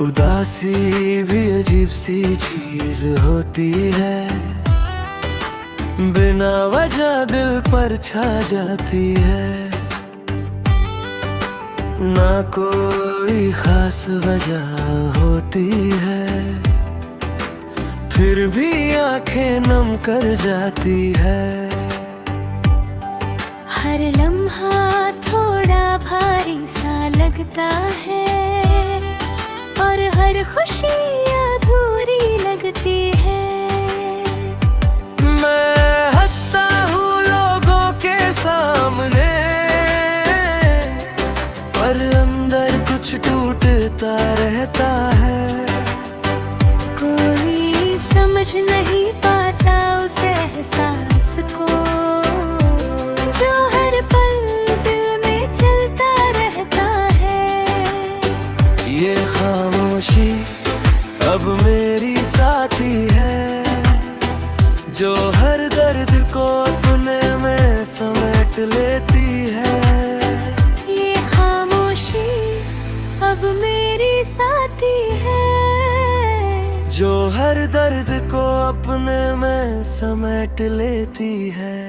उदासी भी अजीब सी चीज होती है, बिना वजह दिल पर छा जाती है। ना कोई खास वजह होती है, फिर भी आंखें नम कर जाती है। हर लम्हा थोड़ा भारी सा लगता है और हर खुशी अधूरी लगती है। मैं हंसता हूँ लोगों के सामने, पर अंदर कुछ टूटता रहता है। कोई समझ नहीं पाता उस एहसास को जो हर पल दिल में चलता रहता है। ये खामोशी अब मेरी साथी है, जो हर दर्द को अपने में समेट लेती है। ये खामोशी अब मेरी साथी है, जो हर दर्द को अपने में समेट लेती है।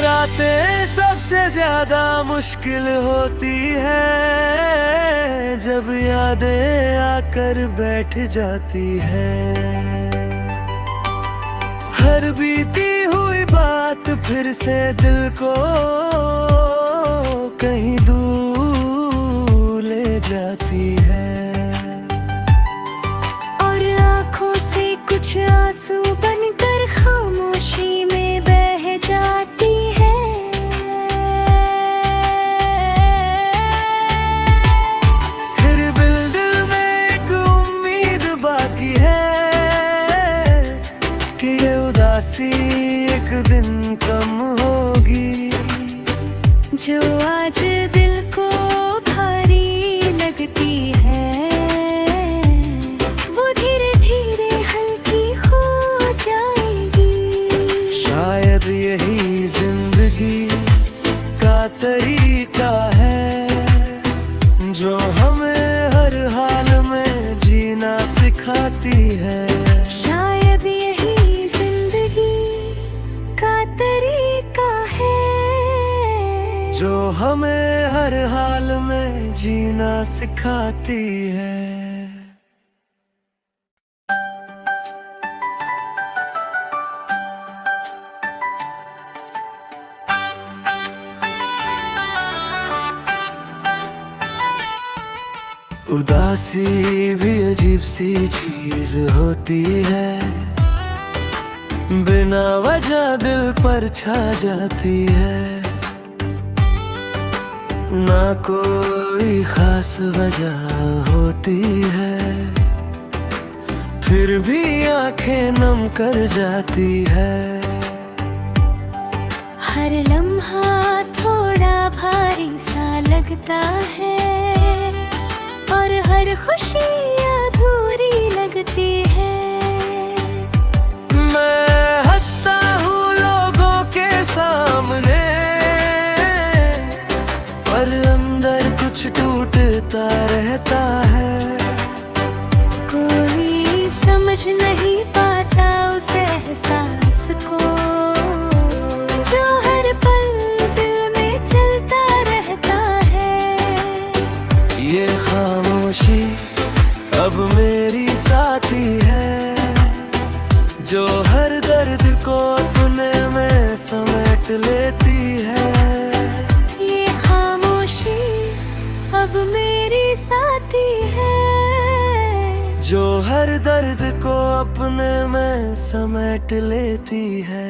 रातें सबसे ज्यादा मुश्किल होती है, जब यादें आकर बैठ जाती है। हर बीती हुई बात फिर से दिल को कहीं दूर ले जाती है। और आँखों से कुछ आंसू बनकर खामोशी में बह जाती है। फिर दिल में एक उम्मीद बाकी है कि ये उदासी एक दिन कम होगी। जो आज दिल को भारी लगती है, वो धीरे धीरे हल्की हो जाएगी। शायद यही जिंदगी का तरीका है, जो हमें हर हाल में जीना सिखाती है। शायद यही जिंदगी का तरीका है, जो हमें हर हाल में जीना सिखाती है। उदासी भी अजीब सी चीज होती है, बिना वजह दिल पर छा जाती है। ना कोई खास वजह होती है, फिर भी आंखें नम कर जाती है। हर लम्हा थोड़ा भारी सा लगता है और हर खुशी अधूरी लगती है। मैं हंसता हूँ लोगों के सामने, पर अंदर कुछ टूटता रहता है। कोई समझ नहीं पाता उस एहसास को जो हर पल दिल में चलता रहता है। ये खामोशी अब मेरी साथी है, जो हर दर्द को अपने में समेट लेती है। ये खामोशी अब मेरी साथी है, जो हर दर्द को अपने में समेट लेती है।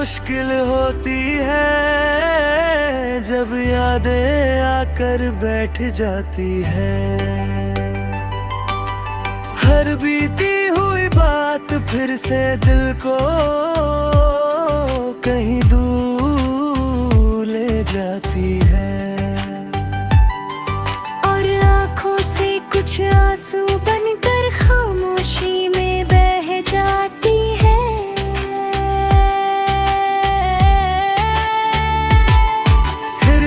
मुश्किल होती है जब यादें आकर बैठ जाती है। हर बीती हुई बात फिर से दिल को कहीं दूर ले जाती है। और आँखों से कुछ आंसू बनकर खामोशी में बह जाती है। फिर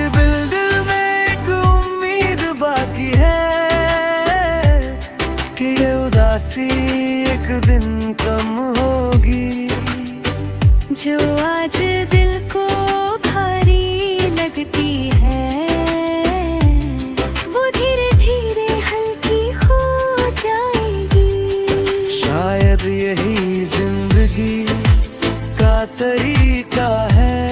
दिल में एक उम्मीद बाकी है कि ये उदासी एक दिन कम होगी। जो आज दिल को भारी लगती है वो धीरे धीरे हल्की हो जाएगी। शायद यही जिंदगी का तरीका है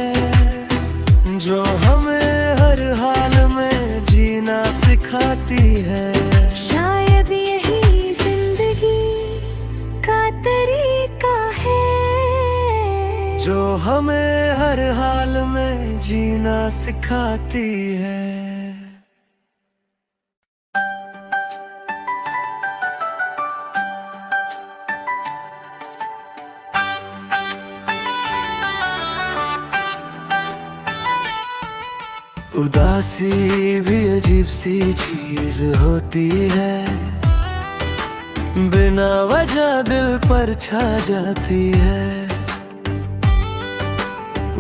जो हमें हर हाल में जीना सिखाती है। शायद यही जिंदगी का तरीका है जो हमें हर हाल में जीना सिखाती है। उदासी भी अजीब सी चीज होती है, बिना वजह दिल पर छा जाती है।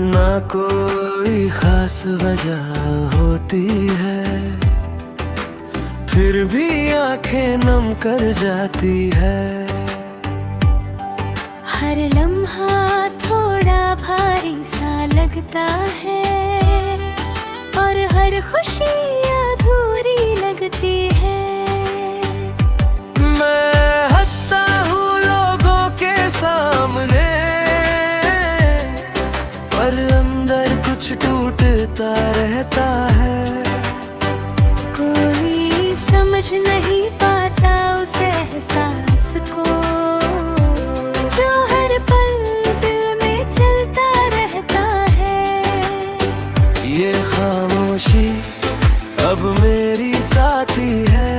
ना कोई खास वजह होती है, फिर भी आंखें नम कर जाती है। हर लम्हा थोड़ा भारी सा लगता है और हर खुशी अधूरी लगती है। मैं हंसता हूँ लोगों के सामने, पर अंदर कुछ टूटता रहता है। कोई समझ नहीं पाता उस एहसास को जो हर पल दिल में चलता रहता है। ये खामोशी अब मेरी साथी है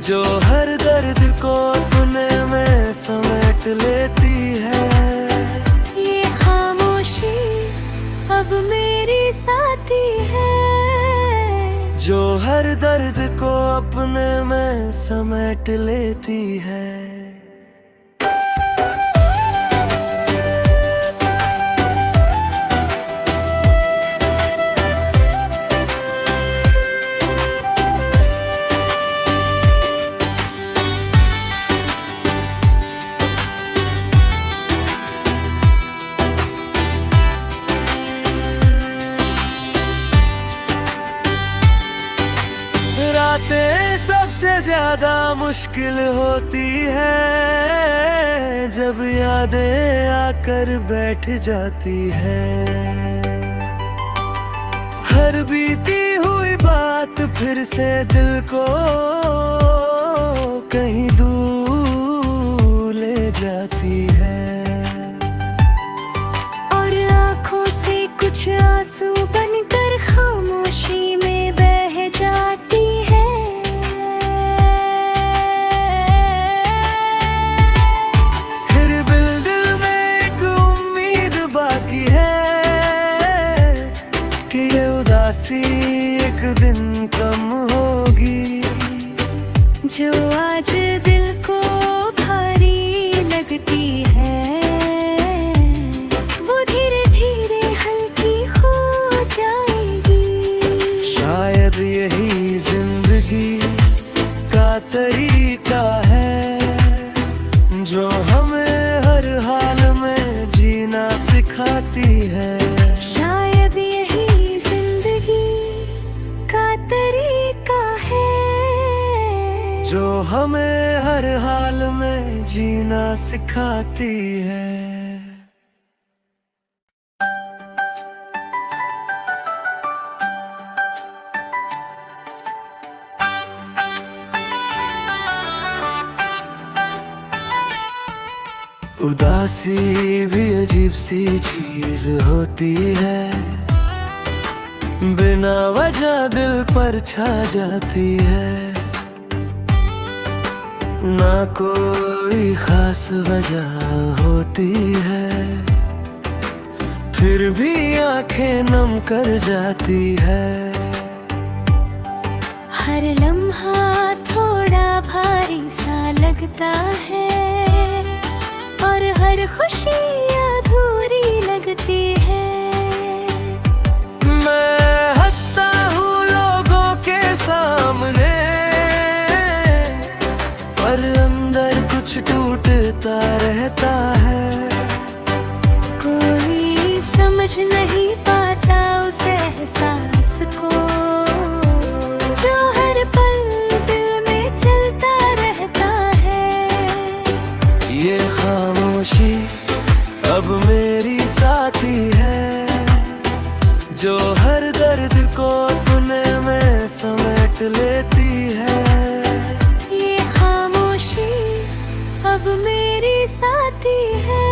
जो हर दर्द को अपने में समेट लेती है। ये खामोशी अब मेरी साथी है जो हर दर्द को अपने में समेट लेती है। रातें सबसे ज्यादा मुश्किल होती है जब यादें आकर बैठ जाती है। हर बीती हुई बात फिर से दिल को कहीं दूर ले जाती है। और आँखों से कुछ आंसू बनकर खामोशी में बह जाती है। फिर दिल में एक उम्मीद बाकी है कि ये उदासी एक दिन कम होगी। जो आज दिल को भारी लगती है वो धीरे धीरे हल्की हो जाएगी। शायद यही जिंदगी का तरीका है जो हमें हर हाल में जीना सिखाती है। शायद यही जिंदगी का तरीका है जो हमें हर हाल में जीना सिखाती है। उदासी भी अजीब सी चीज होती है, बिना वजह दिल पर छा जाती है। ना कोई खास वजह होती है, फिर भी आंखें नम कर जाती है। हर लम्हा थोड़ा भारी सा लगता है, और हर खुशी अधूरी लगती है। मैं हंसता हूँ लोगों के सामने, पर अंदर कुछ टूटता रहता है। कोई समझ नहीं पाता उस एहसास को, जो हर पल दिल में चलता रहता है। ये खामोशी अब मेरी साथी है, जो हर दर्द को अपने में समेट लेती है। ये खामोशी अब मेरी साथी है,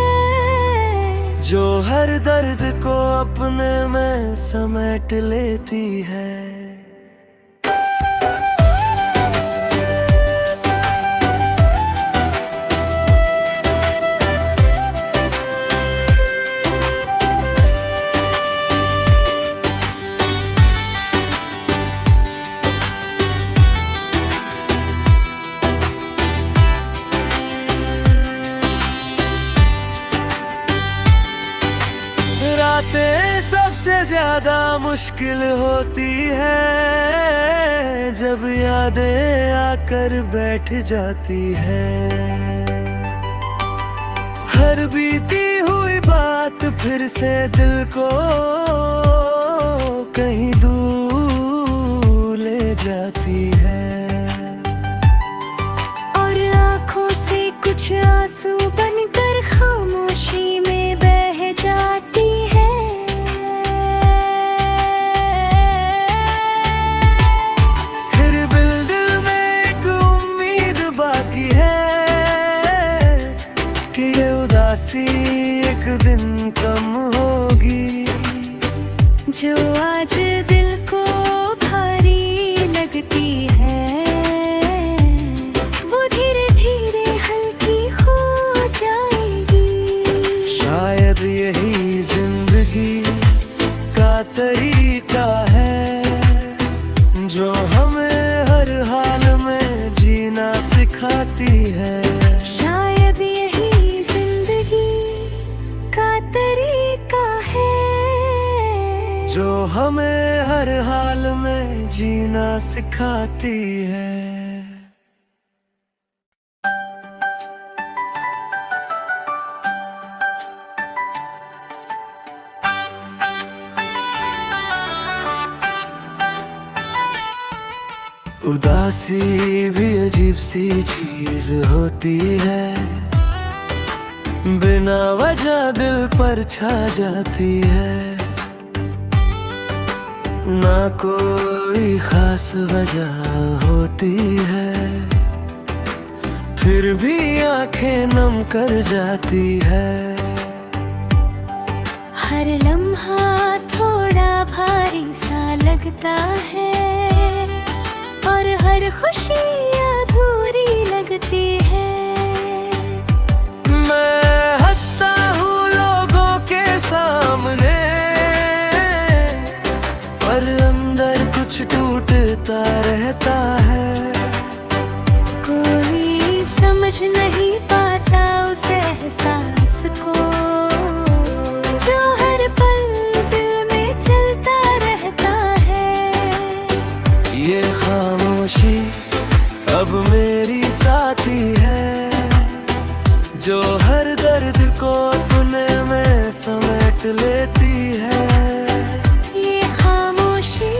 जो हर दर्द को अपने में समेट लेती है। रातें सबसे ज्यादा मुश्किल होती है, जब यादें आकर बैठ जाती है। हर बीती हुई बात फिर से दिल को कहीं दूर ले जाती है। और आँखों से कुछ आंसू बनकर खामोशी में बह जाती है। फिर दिल में एक उम्मीद बाकी है, कि ये उदासी एक दिन कम होगी। जो आज दिल को भारी लगती है, वो धीरे धीरे हल्की हो जाएगी। शायद यही जिंदगी का तरीका है, जो हमें हर हाल में जीना सिखाती है। शायद यही जिंदगी का तरीका है, जो हमें हर हाल में जीना सिखाती है। उदासी भी अजीब सी चीज होती है, बिना वजह दिल पर छा जाती है। ना कोई खास वजह होती है, फिर भी आंखें नम कर जाती है। हर लम्हा थोड़ा भारी सा लगता है, और हर खुशी अधूरी लगती है। मैं हंसता हूँ लोगों के सामने, पर अंदर कुछ टूटता रहता है। कोई समझ नहीं पाता उस एहसास को, जो हर पल दिल में चलता रहता है। ये खामोशी अब मेरी साथी है, जो हर दर्द को अपने में समेट लेती है। ये खामोशी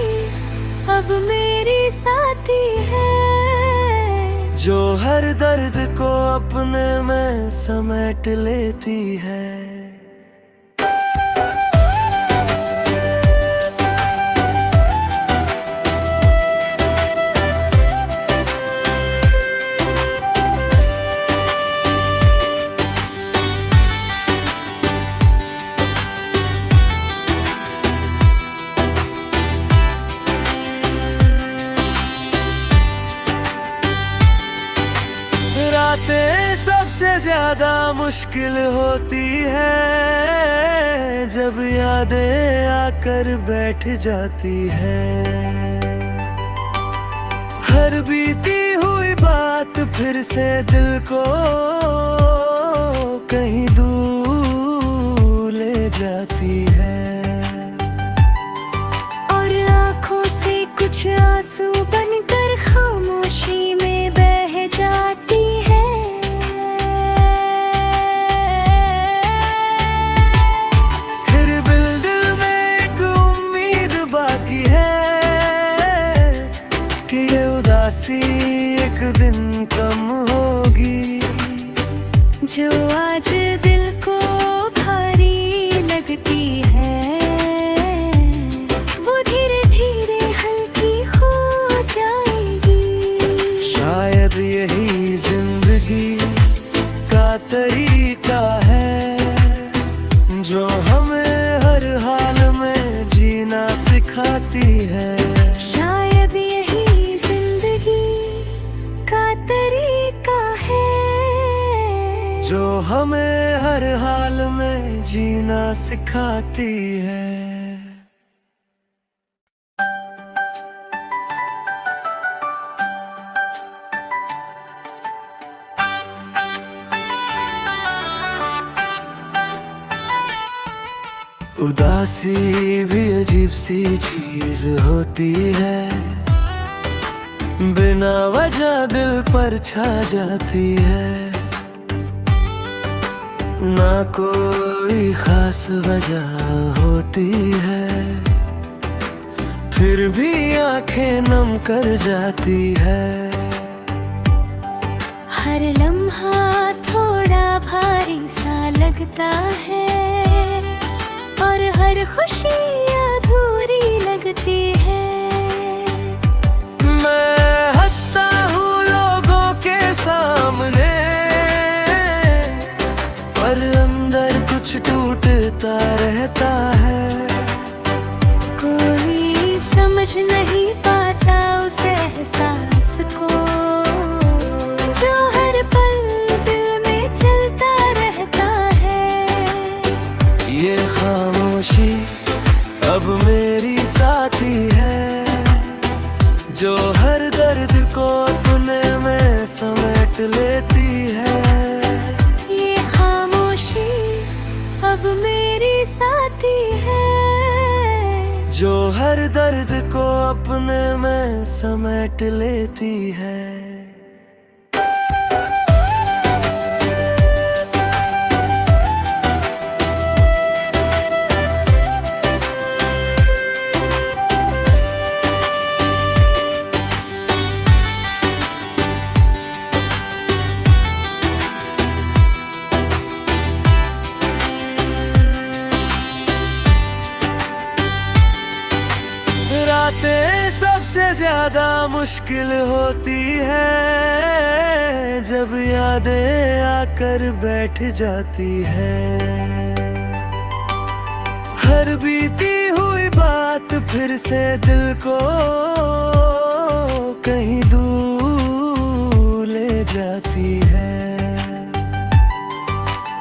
अब मेरी साथी है, जो हर दर्द को अपने में समेट लेती है। ज्यादा मुश्किल होती है जब यादें आकर बैठ जाती है। हर बीती हुई बात फिर से दिल को कहीं दूर ले जाती है। और आँखों से कुछ आंसू बनकर खामोशी में बह जाती है। फिर दिल में एक उम्मीद बाकी है कि ये उदासी एक दिन कम होगी। जो आज दिल को भारी लगती है वो धीरे धीरे हल्की हो जाएगी। शायद यही जिंदगी का तरीका है जो हमें हर हाल में जीना सिखाती है। शायद यही जिंदगी का तरीका है जो हमें हर हाल में जीना सिखाती है। उदासी भी अजीब सी चीज होती है, बिना वजह दिल पर छा जाती है। ना कोई खास वजह होती है, फिर भी आंखें नम कर जाती है। हर लम्हा थोड़ा भारी सा लगता है और हर खुशी अधूरी लगती है। मैं हंसता हूँ लोगों के सामने, पर अंदर कुछ टूटता रहता है। कोई समझ नहीं पाता उस एहसास को जो हर पल दिल में चलता रहता है। ये खामोशी अब मेरी साथी है जो हर दर्द को अपने में समेट लेती है। ये खामोशी अब मेरी साथी है जो हर दर्द को अपने में समेट लेती है। रातें सबसे ज्यादा मुश्किल होती है जब यादें आकर बैठ जाती है। हर बीती हुई बात फिर से दिल को कहीं दूर ले जाती है।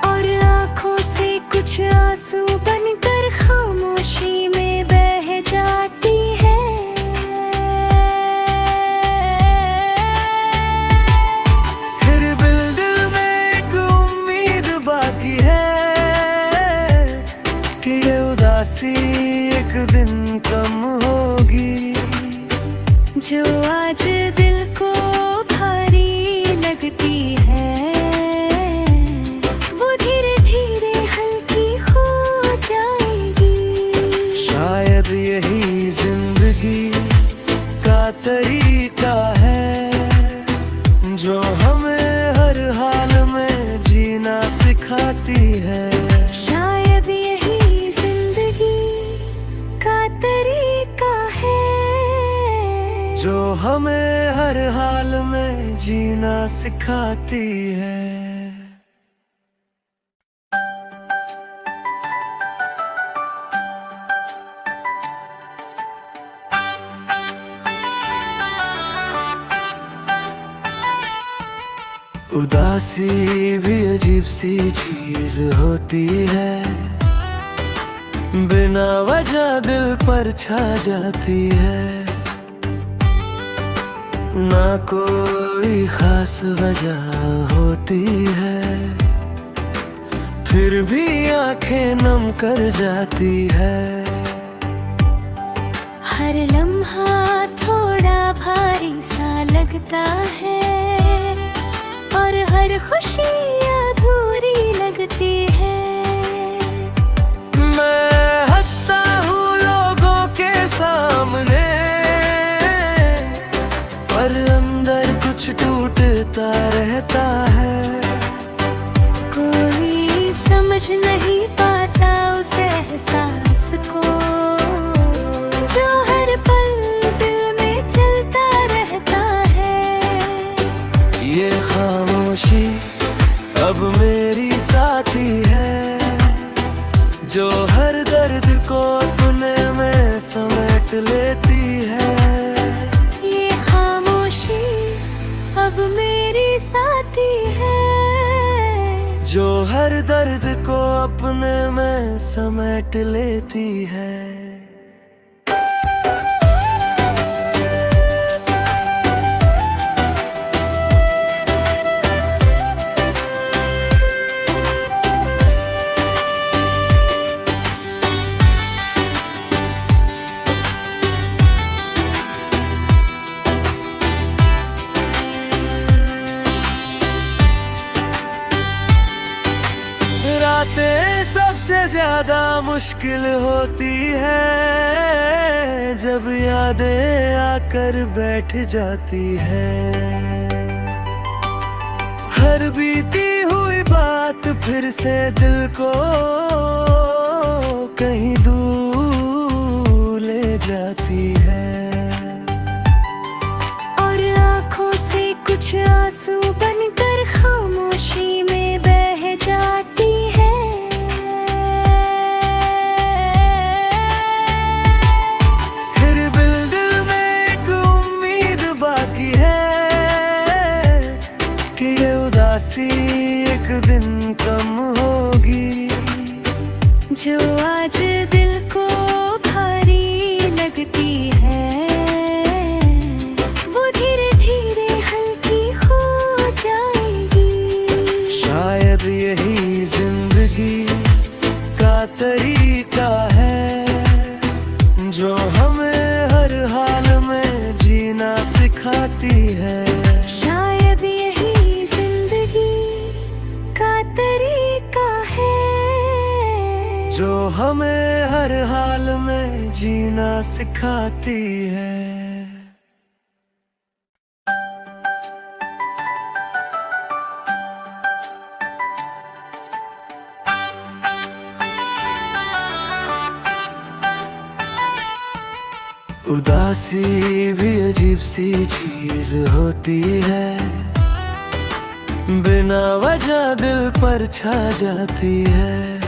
और आँखों से कुछ आंसू बनकर खामोशी में बह जाती है। फिर दिल में एक उम्मीद बाकी है कि ये उदासी एक दिन कम होगी। जो आज दिल को भारी लगती है वो धीरे धीरे हल्की हो जाएगी। शायद यही जिंदगी का तरीका है जो हमें हर हाल में जीना सिखाती है। शायद यही जिंदगी का तरीका है जो हमें हर हाल में जीना सिखाती है। उदासी भी अजीब सी चीज होती है, बिना वजह दिल पर छा जाती है। ना कोई खास वजह होती है, फिर भी आंखें नम कर जाती है। हर लम्हा थोड़ा भारी सा लगता है, और हर खुशी अधूरी लगती है। मैं हंसता हूँ लोगों के सामने, पर अंदर कुछ टूटता रहता है। कोई समझ नहीं पाता उस एहसास को, जो हर पल दिल में चलता रहता है। ये खामोशी अब मेरी साथी है, जो हर दर्द को अपने में समेट लेती है। ये खामोशी अब मेरी साथी है, जो हर दर्द को अपने में समेट लेती है। रातें सबसे ज्यादा मुश्किल होती है, जब यादें आकर बैठ जाती है। हर बीती हुई बात फिर से दिल को कहीं दूर ले जाती है, और आँखों से कुछ आंसू बनकर खामोशी में बह जाती है। फिर दिल में एक उम्मीद बाकी है, कि ये उदासी एक दिन कम होगी। जो आज दिल को भारी लगती है, वो धीरे धीरे हल्की हो जाएगी। शायद यही जिंदगी का तरीका है, जो हमें हर हाल में जीना सिखाती है। शायद यही जिंदगी का तरीका है, जो हमें हर हाल में जीना सिखाती है। उदासी भी अजीब सी चीज होती है, बिना वजह दिल पर छा जाती है।